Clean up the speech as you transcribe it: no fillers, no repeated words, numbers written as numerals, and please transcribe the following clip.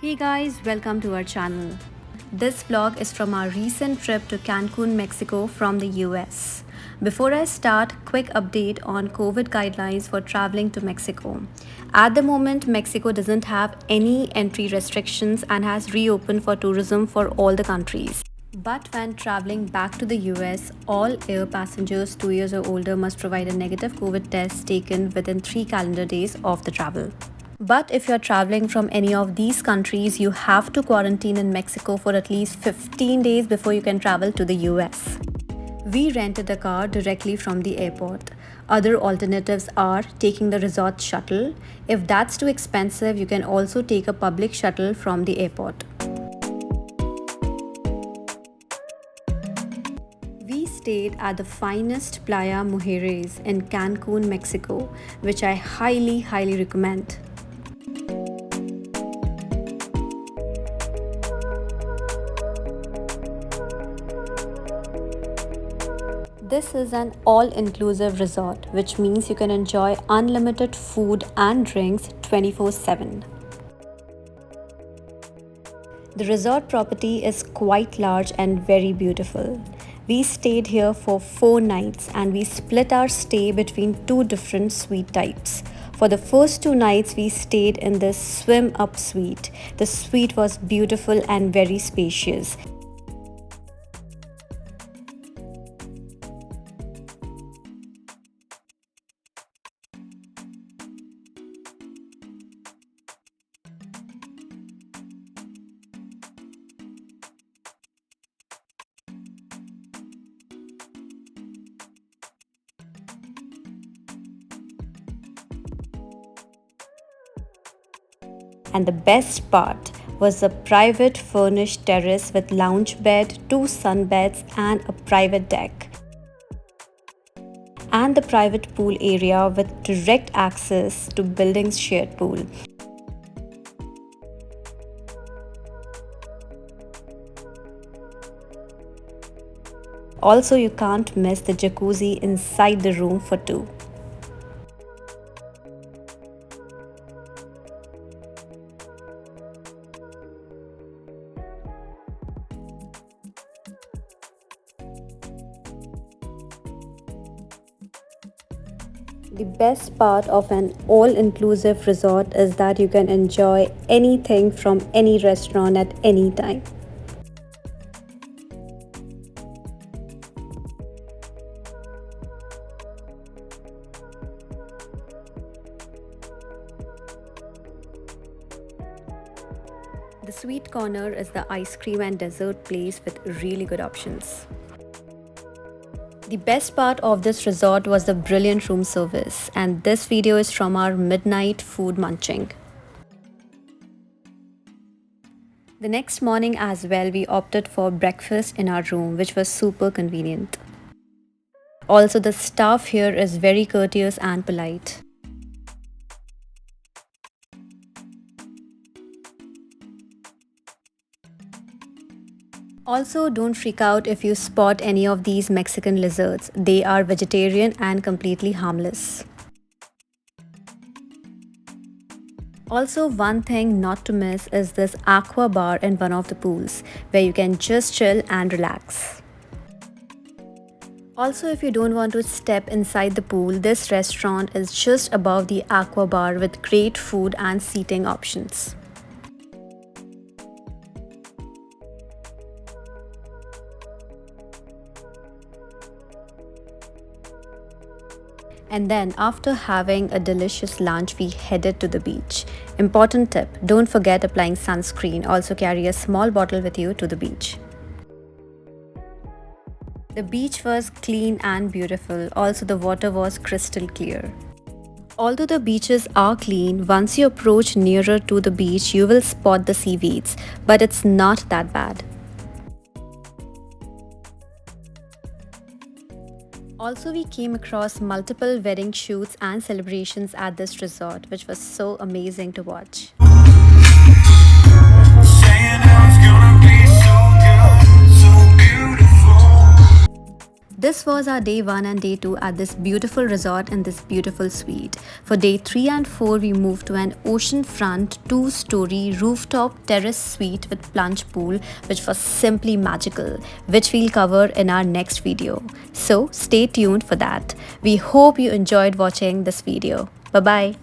Hey guys, welcome to our channel. This vlog is from our recent trip to Cancun, Mexico from the US. Before I start, quick update on COVID guidelines for traveling to Mexico. At the moment, Mexico doesn't have any entry restrictions and has reopened for tourism for all the countries. But when traveling back to the US, all air passengers 2 years or older must provide a negative COVID test taken within 3 calendar days of the travel. But if you're traveling from any of these countries, you have to quarantine in Mexico for at least 15 days before you can travel to the US. We rented a car directly from the airport. Other alternatives are taking the resort shuttle. If that's too expensive, you can also take a public shuttle from the airport. We stayed at the finest Playa Mujeres in Cancun, Mexico, which I highly recommend. This is an all-inclusive resort, which means you can enjoy unlimited food and drinks 24/7. The resort property is quite large and very beautiful. We stayed here for 4 nights and we split our stay between 2 different suite types. For the first 2 nights, we stayed in this swim-up suite. The suite was beautiful and very spacious. And the best part was the private furnished terrace with lounge bed, 2 sunbeds and a private deck. And the private pool area with direct access to building's shared pool. Also, you can't miss the jacuzzi inside the room for 2. The best part of an all-inclusive resort is that you can enjoy anything from any restaurant at any time. The sweet corner is the ice cream and dessert place with really good options. The best part of this resort was the brilliant room service, and this video is from our midnight food munching. The next morning as well, we opted for breakfast in our room, which was super convenient. Also, the staff here is very courteous and polite. Also, don't freak out if you spot any of these Mexican lizards. They are vegetarian and completely harmless. Also, one thing not to miss is this aqua bar in one of the pools, where you can just chill and relax. Also, if you don't want to step inside the pool, this restaurant is just above the aqua bar with great food and seating options. And then after having a delicious lunch, we headed to the beach. Important tip, don't forget applying sunscreen. Also carry a small bottle with you to the beach. The beach was clean and beautiful. Also, the water was crystal clear. Although the beaches are clean, once you approach nearer to the beach, you will spot the seaweeds, but it's not that bad. Also, we came across multiple wedding shoots and celebrations at this resort, which was so amazing to watch. This was our day 1 and day 2 at this beautiful resort in this beautiful suite. For day 3 and 4, we moved to an oceanfront 2-story rooftop terrace suite with plunge pool, which was simply magical, which we'll cover in our next video. So stay tuned for that. We hope you enjoyed watching this video. Bye bye.